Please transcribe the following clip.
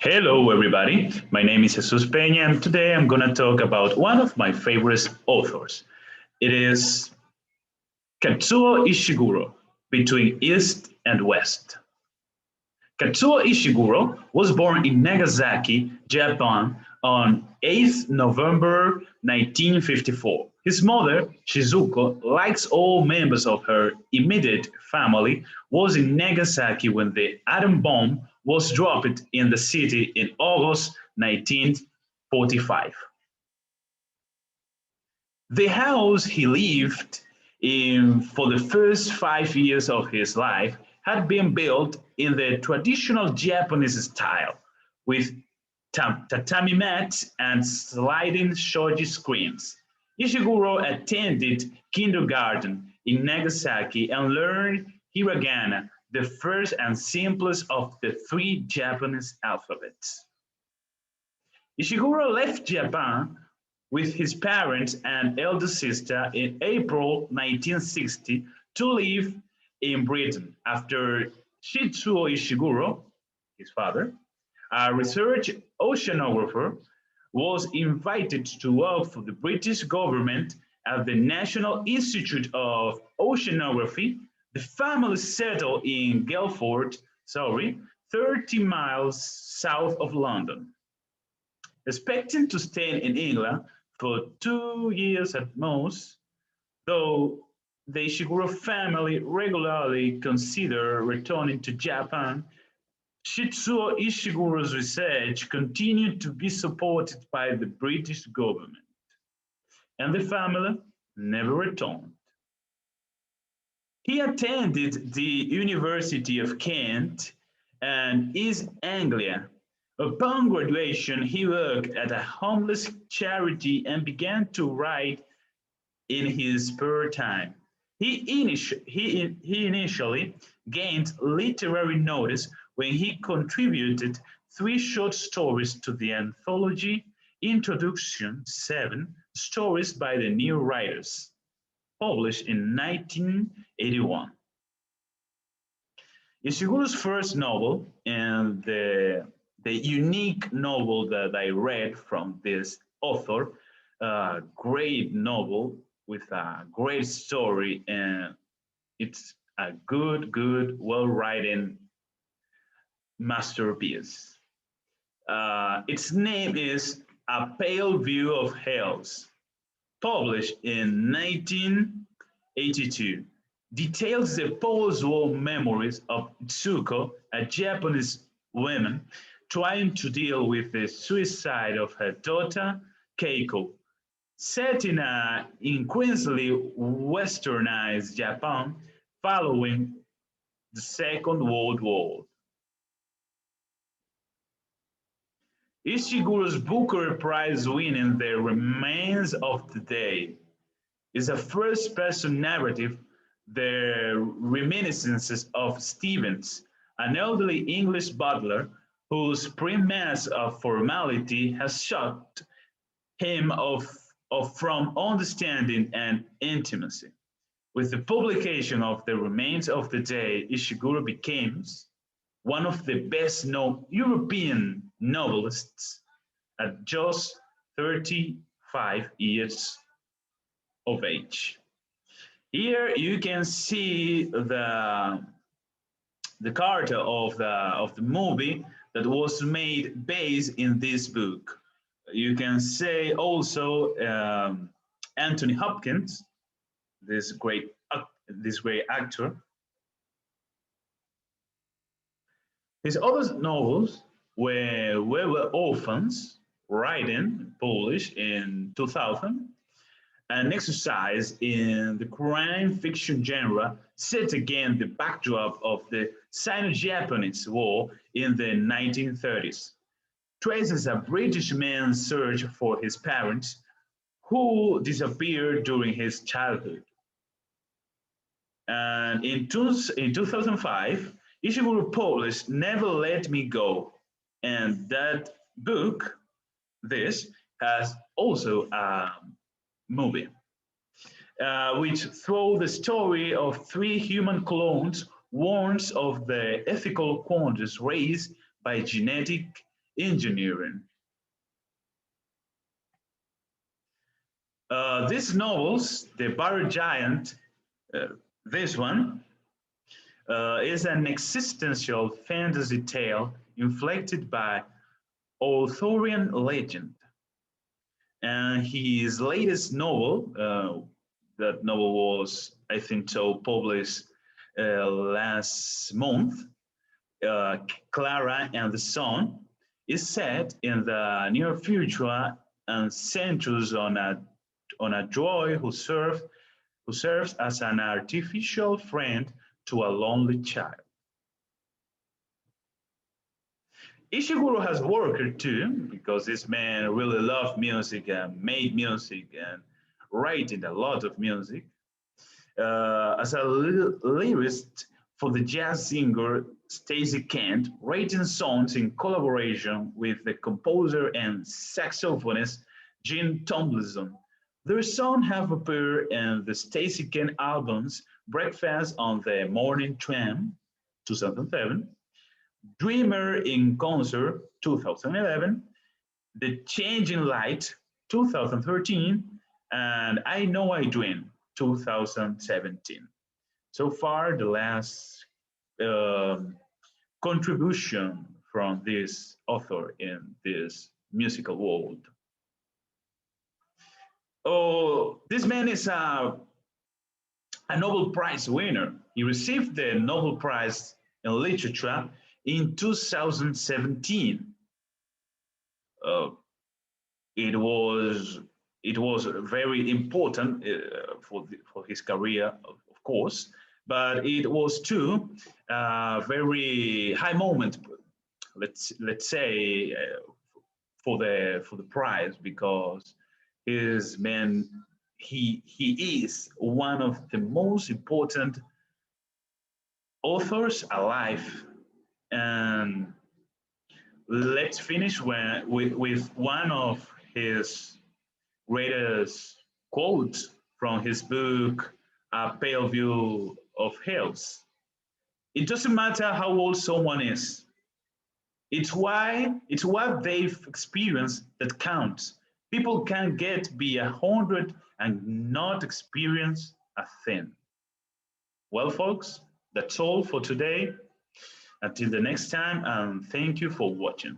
Hello, everybody. My name is Jesus Peña, and today I'm going to talk about one of my favorite authors. It is Kazuo Ishiguro, Between East and West. Kazuo Ishiguro was born in Nagasaki, Japan on 8th November 1954. His mother, Shizuko, like all members of her immediate family, was in Nagasaki when the atom bomb was dropped in the city in August 1945. The house he lived in for the first 5 years of his life had been built in the traditional Japanese style, with tatami mats and sliding shoji screens. Ishiguro attended kindergarten in Nagasaki and learned hiragana, the first and simplest of the three Japanese alphabets. Ishiguro left Japan with his parents and elder sister in April 1960 to live in Britain after Kazuo Ishiguro, his father, a research oceanographer, was invited to work for the British government at the National Institute of Oceanography. The family settled in Guildford, Surrey, 30 miles south of London. Expecting to stay in England for 2 years at most, though the Ishiguro family regularly considered returning to Japan, Kazuo Ishiguro's research continued to be supported by the British government, and the family never returned. He attended the University of Kent and East Anglia. Upon graduation, he worked at a homeless charity and began to write in his spare time. He initially gained literary notice when he contributed three short stories to the anthology Introduction 7 Stories by the New Writers, published in 1981. Ishiguro's first novel and the unique novel that I read from this author, a great novel with a great story, and it's a good, well-written masterpiece. Its name is A Pale View of Hells, published in 1982, details the post-war memories of Tsuko, a Japanese woman trying to deal with the suicide of her daughter Keiko, set in a increasingly westernized Japan following the Second World War. Ishiguro's Booker Prize winning The Remains of the Day is a first-person narrative, the reminiscences of Stevens, an elderly English butler whose premise of formality has shut him off from understanding and intimacy. With the publication of The Remains of the Day, Ishiguro becomes one of the best-known European novelists at just 35 years of age. Here you can see the character of the movie that was made based in this book. You can say also Anthony Hopkins, this great this great actor. His other novels were We Were Orphans, written, published in 2000, an exercise in the crime fiction genre set against the backdrop of the Sino-Japanese War in the 1930s. Traces a British man's search for his parents who disappeared during his childhood. And in 2005, Ishiguro published Never Let Me Go. And that book, this, has also a movie, which through the story of three human clones warns of the ethical quandaries raised by genetic engineering. These novels, The Barred Giant, uh, this one, is an existential fantasy tale inflected by Arthurian legend. And his latest novel, that novel was, I think so, published last month, Clara and the Sun, is set in the near future and centers on a droid who serves as an artificial friend to a lonely child. Ishiguro has worked too, because this man really loved music and made music and writing a lot of music. As a lyricist for the jazz singer Stacey Kent, writing songs in collaboration with the composer and saxophonist Gene Tomlinson. Their songs have appeared in the Stacey Kent albums Breakfast on the Morning Tram, 2007, Dreamer in Concert, 2011, The Changing Light, 2013, and I Know I Dream, 2017. So far, the last um contribution from this author in this musical world. Oh, this man is a Nobel Prize winner. He received the Nobel Prize in Literature in 2017. Uh, it was it was very important for his career, of course, but it was too a very high moment. Let's say for the prize because his man he is one of the most important authors alive. And let's finish with one of his greatest quotes from his book, A Pale View of Health. It doesn't matter how old someone is. It's what they've experienced that counts. People can get be 100 and not experience a thing. Well, folks, that's all for today. Until the next time, and thank you for watching.